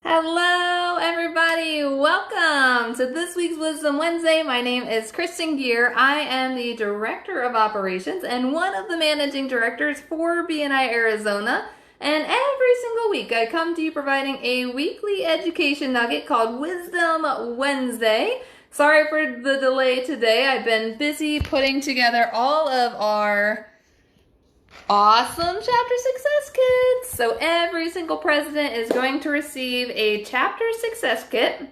Hello, everybody. Welcome to this week's Wisdom Wednesday. My name is Kristen Gear. I am the Director of Operations and one of the Managing Directors for BNI Arizona. And every single week, I come to you providing a weekly education nugget called Wisdom Wednesday. Sorry for the delay today. I've been busy putting together all of our awesome chapter success kits. So every single president is going to receive a chapter success kit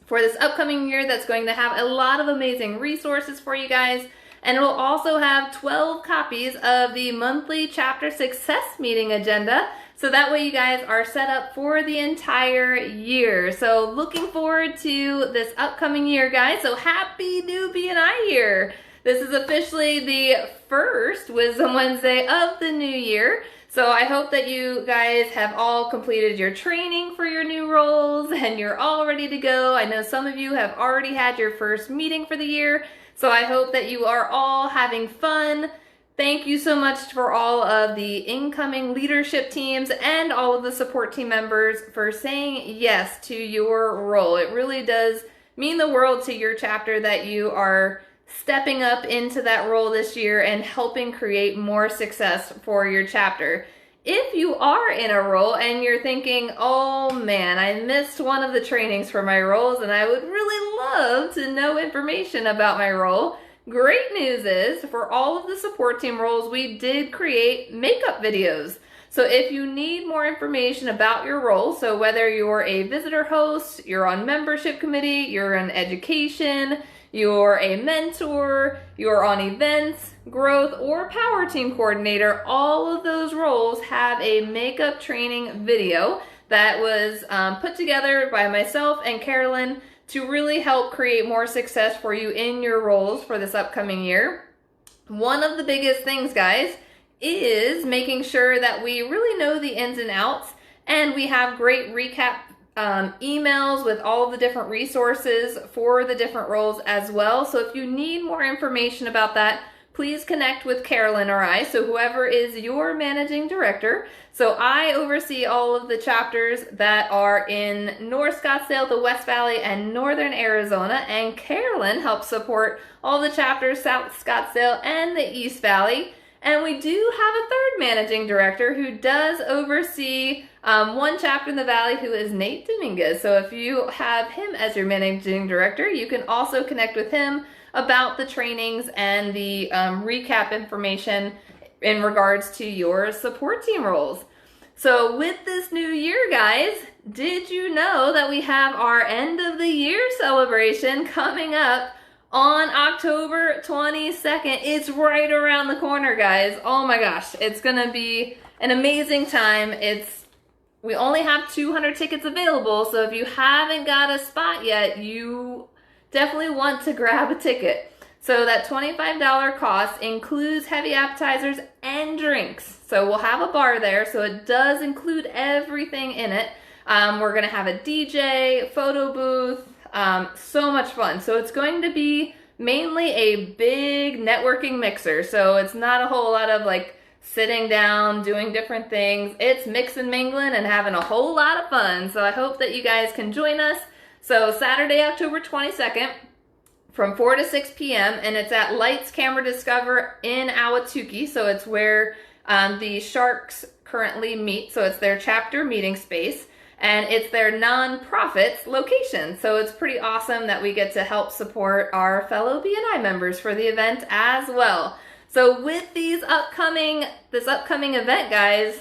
for this upcoming year that's going to have a lot of amazing resources for you guys. And it will also have 12 copies of the monthly chapter success meeting agenda. So that way you guys are set up for the entire year. So looking forward to this upcoming year, guys. So happy new BNI year. This is officially the first Wisdom Wednesday of the new year. So I hope that you guys have all completed your training for your new roles and you're all ready to go. I know some of you have already had your first meeting for the year. So I hope that you are all having fun. Thank you so much for all of the incoming leadership teams and all of the support team members for saying yes to your role. It really does mean the world to your chapter that you are stepping up into that role this year and helping create more success for your chapter. If you are in a role and you're thinking, oh man, I missed one of the trainings for my roles and I would really love to know information about my role, great news is for all of the support team roles, we did create makeup videos. So if you need more information about your role, so whether you're a visitor host, you're on membership committee, you're in education, you're a mentor, you're on events, growth, or power team coordinator, all of those roles have a makeup training video that was put together by myself and Carolyn to really help create more success for you in your roles for this upcoming year. One of the biggest things, guys, is making sure that we really know the ins and outs and we have great recap emails with all the different resources for the different roles as well. So if you need more information about that, please connect with Carolyn or I, so whoever is your managing director. So I oversee all of the chapters that are in North Scottsdale, the West Valley, and Northern Arizona, and Carolyn helps support all the chapters South Scottsdale and the East Valley. And we do have a third managing director who does oversee one chapter in the Valley, who is Nate Dominguez. So if you have him as your managing director, you can also connect with him about the trainings and the recap information in regards to your support team roles. So with this new year, guys, did you know that we have our end of the year celebration coming up on October 22nd? It's right around the corner, guys. Oh my gosh, it's gonna be an amazing time. We only have 200 tickets available, so if you haven't got a spot yet, you definitely want to grab a ticket. So that $25 cost includes heavy appetizers and drinks. So we'll have a bar there, so it does include everything in it. We're gonna have a DJ, photo booth, so much fun. So it's going to be mainly a big networking mixer. So it's not a whole lot of like sitting down, doing different things. It's mix and mingling and having a whole lot of fun. So I hope that you guys can join us. So Saturday, October 22nd from 4 to 6 p.m. and it's at Lights Camera Discover in Ahwatukee. So it's where the Sharks currently meet. So it's their chapter meeting space. And it's their nonprofit's location. So it's pretty awesome that we get to help support our fellow BNI members for the event as well. So with this upcoming event, guys,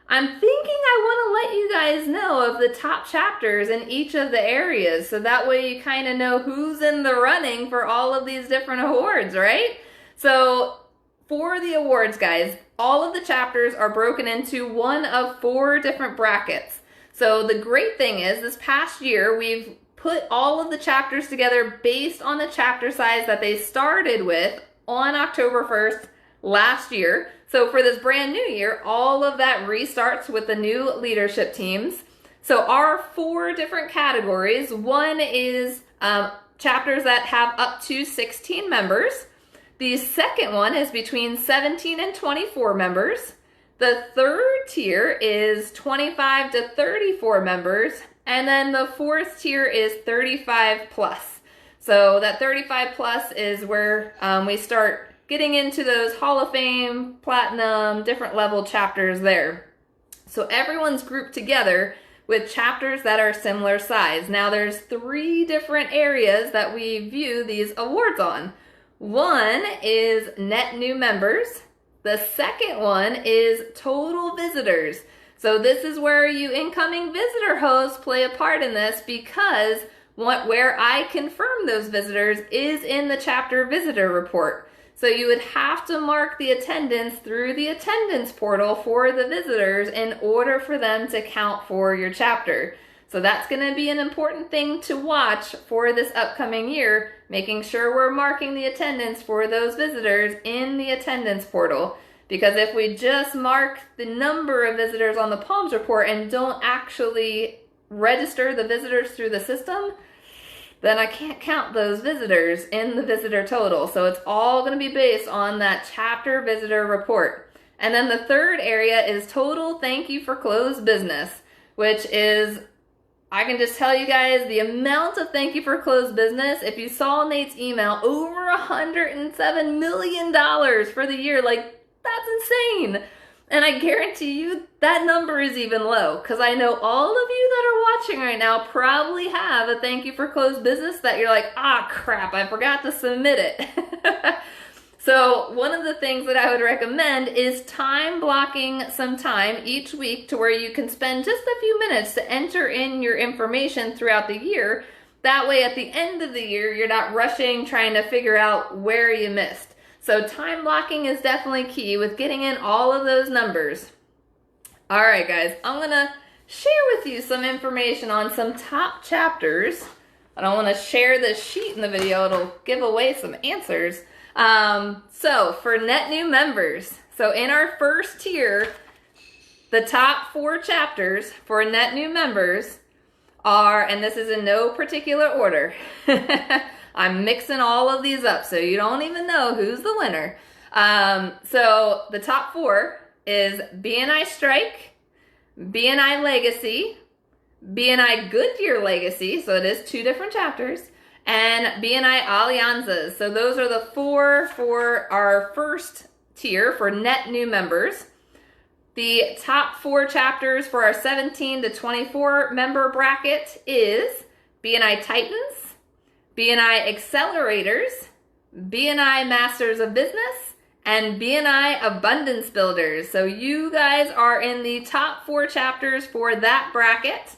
I'm thinking I want to let you guys know of the top chapters in each of the areas. So that way you kind of know who's in the running for all of these different awards, right? So for the awards, guys, all of the chapters are broken into one of 4 different brackets. So the great thing is this past year, we've put all of the chapters together based on the chapter size that they started with on October 1st last year. So for this brand new year, all of that restarts with the new leadership teams. So our 4 different categories, one is chapters that have up to 16 members. The second one is between 17 and 24 members. The third tier is 25 to 34 members, and then the fourth tier is 35 plus. So that 35 plus is where we start getting into those Hall of Fame, Platinum, different level chapters there. So everyone's grouped together with chapters that are similar size. Now there's 3 different areas that we view these awards on. One is net new members. The second one is total visitors. So this is where you incoming visitor hosts play a part in this, because where I confirm those visitors is in the chapter visitor report. So you would have to mark the attendance through the attendance portal for the visitors in order for them to count for your chapter. So that's going to be an important thing to watch for this upcoming year, making sure we're marking the attendance for those visitors in the attendance portal. Because if we just mark the number of visitors on the Palms report and don't actually register the visitors through the system, then I can't count those visitors in the visitor total. So it's all going to be based on that chapter visitor report. And then the third area is total thank you for closed business, which is, I can just tell you guys, the amount of thank you for closed business. If you saw Nate's email, over $107 million for the year. Like, that's insane. And I guarantee you that number is even low, because I know all of you that are watching right now probably have a thank you for closed business that you're like, ah, crap, I forgot to submit it. So one of the things that I would recommend is time blocking some time each week to where you can spend just a few minutes to enter in your information throughout the year. That way at the end of the year, you're not rushing trying to figure out where you missed. So time blocking is definitely key with getting in all of those numbers. All right, guys, I'm going to share with you some information on some top chapters. I don't want to share this sheet in the video. It'll give away some answers. So for net new members, so in our first tier, the top 4 chapters for net new members are, and this is in no particular order, I'm mixing all of these up so you don't even know who's the winner. So the top 4 is BNI Strike, BNI Legacy, BNI Goodyear Legacy, so it is 2 different chapters, and BNI Alianzas. So those are the 4 for our first tier for net new members. The top 4 chapters for our 17 to 24 member bracket is BNI Titans, BNI Accelerators, BNI Masters of Business, and BNI Abundance Builders. So you guys are in the top 4 chapters for that bracket.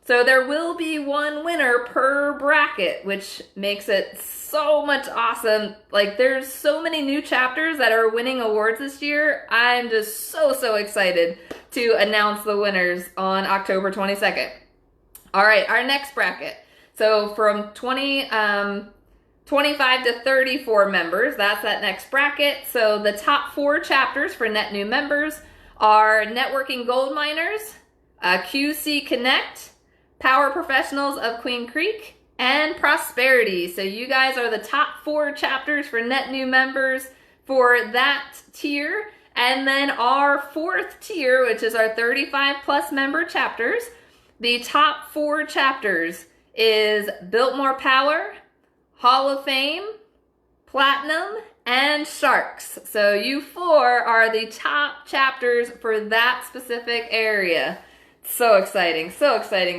So there will be 1 winner per bracket, which makes it so much awesome. Like, there's so many new chapters that are winning awards this year. I'm just so excited to announce the winners on October 22nd. All right, our next bracket. So from 25 to 34 members, that's that next bracket. So the top 4 chapters for net new members are Networking Gold Miners, QC Connect, Power Professionals of Queen Creek, and Prosperity. So you guys are the top 4 chapters for net new members for that tier. And then our 4th tier, which is our 35 plus member chapters, the top 4 chapters is Built More Power, Hall of Fame, Platinum, and Sharks. So you 4 are the top chapters for that specific area. So exciting,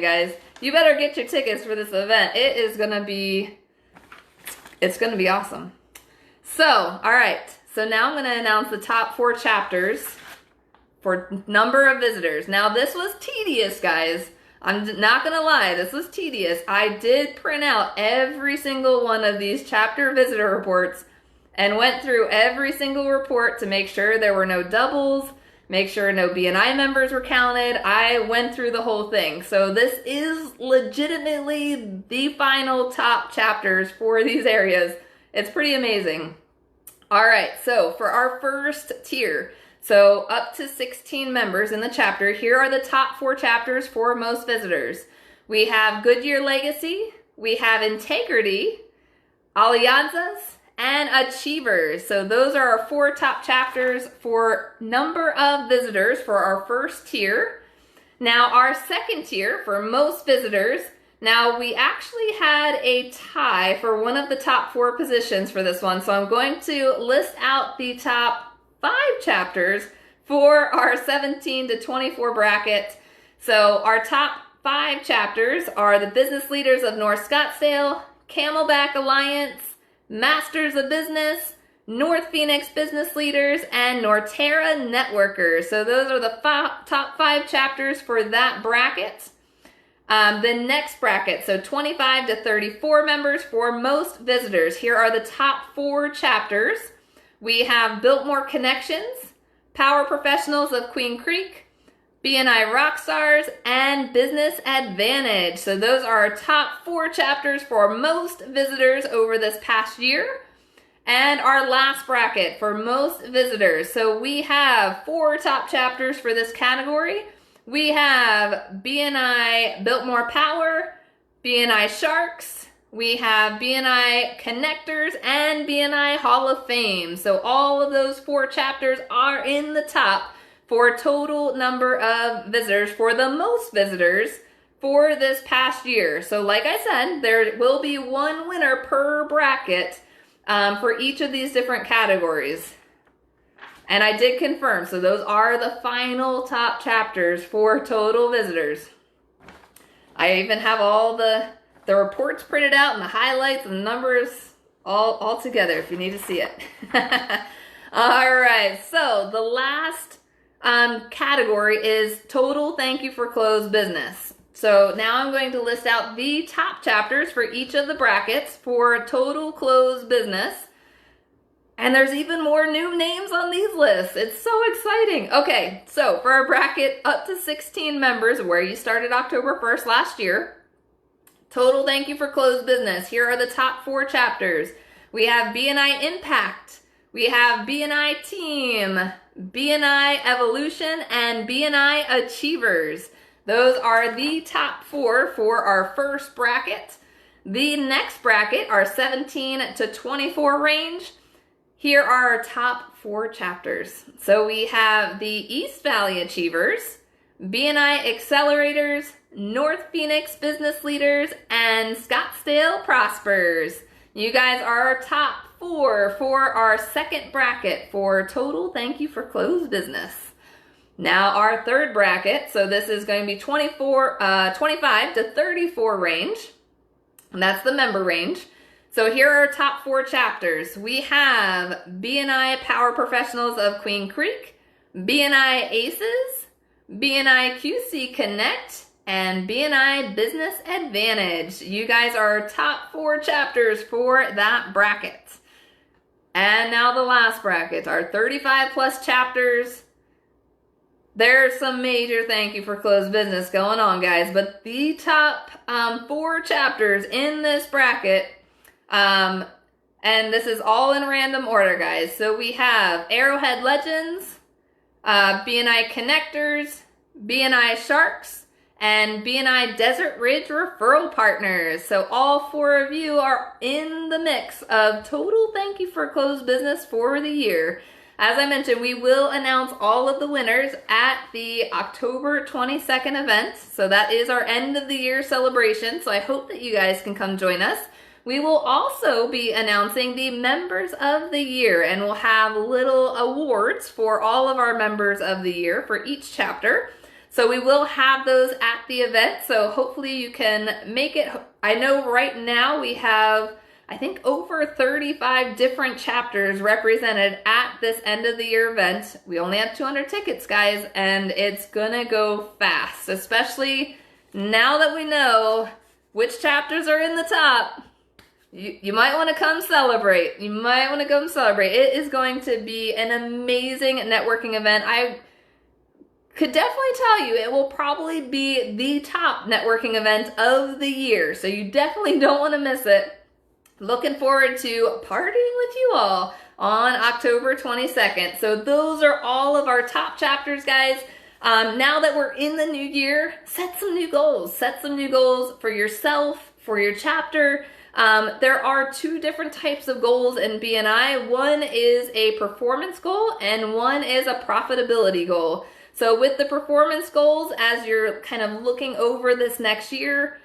guys. You better get your tickets for this event. It's gonna be awesome. So, all right. So now I'm gonna announce the top 4 chapters for number of visitors. Now this was tedious, guys. I'm not gonna lie, this was tedious. I did print out every single one of these chapter visitor reports and went through every single report to make sure there were no doubles, make sure no BNI members were counted. I went through the whole thing. So this is legitimately the final top chapters for these areas. It's pretty amazing. All right, so for our first tier, so up to 16 members in the chapter, here are the top 4 chapters for most visitors. We have Goodyear Legacy, we have Integrity, Alianzas, and achievers. So those are our 4 top chapters for number of visitors for our first tier. Now our second tier for most visitors, now we actually had a tie for one of the top 4 positions for this one. So I'm going to list out the top 5 chapters for our 17 to 24 bracket. So our top 5 chapters are the Business Leaders of North Scottsdale, Camelback Alliance, Masters of Business, North Phoenix Business Leaders, and Norterra Networkers. So those are the top 5 chapters for that bracket. The next bracket, so 25 to 34 members for most visitors. Here are the top 4 chapters. We have Biltmore Connections, Power Professionals of Queen Creek, BNI Rockstars, and Business Advantage. So those are our top 4 chapters for most visitors over this past year. And our last bracket for most visitors. So we have 4 top chapters for this category. We have BNI Biltmore Power, BNI Sharks, we have BNI Connectors, and BNI Hall of Fame. So all of those 4 chapters are in the top for total number of visitors, for the most visitors for this past year. So like I said, there will be 1 winner per bracket for each of these different categories. And I did confirm, so those are the final top chapters for total visitors. I even have all the reports printed out and the highlights and the numbers all together if you need to see it. All right, so the last category is total thank you for closed business. So now I'm going to list out the top chapters for each of the brackets for total closed business. And there's even more new names on these lists. It's so exciting. Okay, so for our bracket up to 16 members, where you started October 1st last year, total thank you for closed business. Here are the top 4 chapters. We have BNI Impact, we have BNI Team, BNI Evolution, and BNI Achievers. Those are the top 4 for our first bracket. The next bracket, our 17 to 24 range, here are our top 4 chapters. So we have the East Valley Achievers, BNI Accelerators, North Phoenix Business Leaders, and Scottsdale Prospers. You guys are our top 4 for our second bracket for total thank you for closed business. Now our third bracket, so this is going to be 25 to 34 range, and that's the member range. So here are our top 4 chapters. We have BNI Power Professionals of Queen Creek, BNI Aces, BNI QC Connect, and BNI Business Advantage. You guys are our top 4 chapters for that bracket. And now the last bracket, our 35 plus chapters. There's some major thank you for closed business going on, guys, but the top 4 chapters in this bracket, and this is all in random order, guys. So we have Arrowhead Legends, BNI Connectors, BNI Sharks, and BNI Desert Ridge Referral Partners. So all 4 of you are in the mix of total thank you for closed business for the year. As I mentioned, we will announce all of the winners at the October 22nd event. So that is our end of the year celebration. So I hope that you guys can come join us. We will also be announcing the members of the year, and we'll have little awards for all of our members of the year for each chapter. So we will have those at the event. So hopefully you can make it. I know right now we have, I think, over 35 different chapters represented at this end of the year event. We only have 200 tickets, guys, and it's gonna go fast, especially now that we know which chapters are in the top. You might want to come celebrate. You might want to come celebrate. It is going to be an amazing networking event. I could definitely tell you it will probably be the top networking event of the year. So you definitely don't want to miss it. Looking forward to partying with you all on October 22nd. So those are all of our top chapters, guys. Now that we're in the new year, set some new goals. Set some new goals for yourself, for your chapter. There are two different types of goals in BNI. One is a performance goal and one is a profitability goal. So with the performance goals, as you're kind of looking over this next year,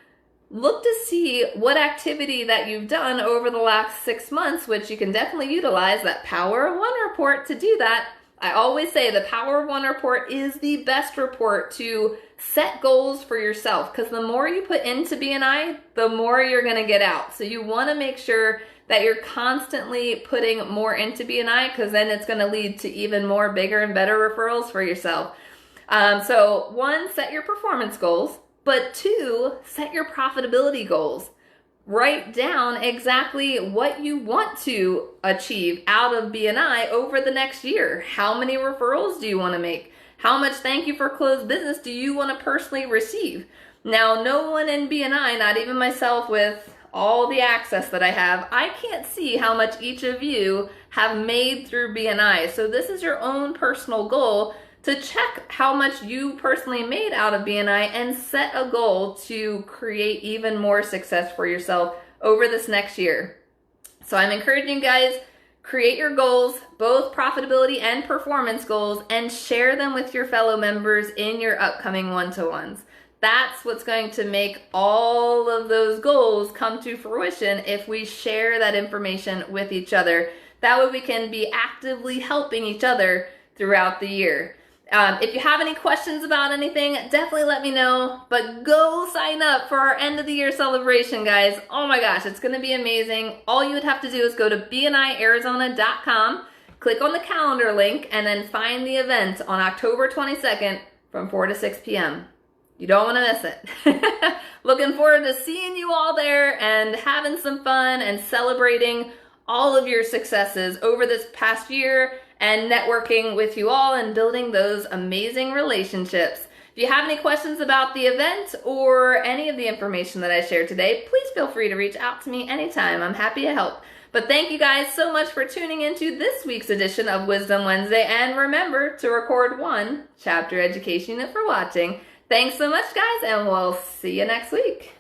look to see what activity that you've done over the last 6 months, which you can definitely utilize that Power of One report to do that. I always say the Power of One report is the best report to set goals for yourself, because the more you put into BNI, the more you're going to get out. So you want to make sure that you're constantly putting more into BNI, because then it's going to lead to even more bigger and better referrals for yourself. So one, set your performance goals, but two, set your profitability goals. Write down exactly what you want to achieve out of BNI over the next year. How many referrals do you want to make? How much thank you for closed business do you want to personally receive? Now, no one in BNI, not even myself with all the access that I have, I can't see how much each of you have made through BNI. So this is your own personal goal to check how much you personally made out of BNI and set a goal to create even more success for yourself over this next year. So I'm encouraging you guys, create your goals, both profitability and performance goals, and share them with your fellow members in your upcoming one-to-ones. That's what's going to make all of those goals come to fruition if we share that information with each other. That way we can be actively helping each other throughout the year. If you have any questions about anything, definitely let me know, but go sign up for our end of the year celebration, guys. Oh my gosh, it's going to be amazing. All you would have to do is go to bniarizona.com, click on the calendar link, and then find the event on October 22nd from 4 to 6 p.m. You don't want to miss it. Looking forward to seeing you all there and having some fun and celebrating all of your successes over this past year and networking with you all and building those amazing relationships. If you have any questions about the event or any of the information that I shared today, please feel free to reach out to me anytime. I'm happy to help. But thank you guys so much for tuning into this week's edition of Wisdom Wednesday, and remember to record one chapter education unit for watching. Thanks so much, guys, and we'll see you next week.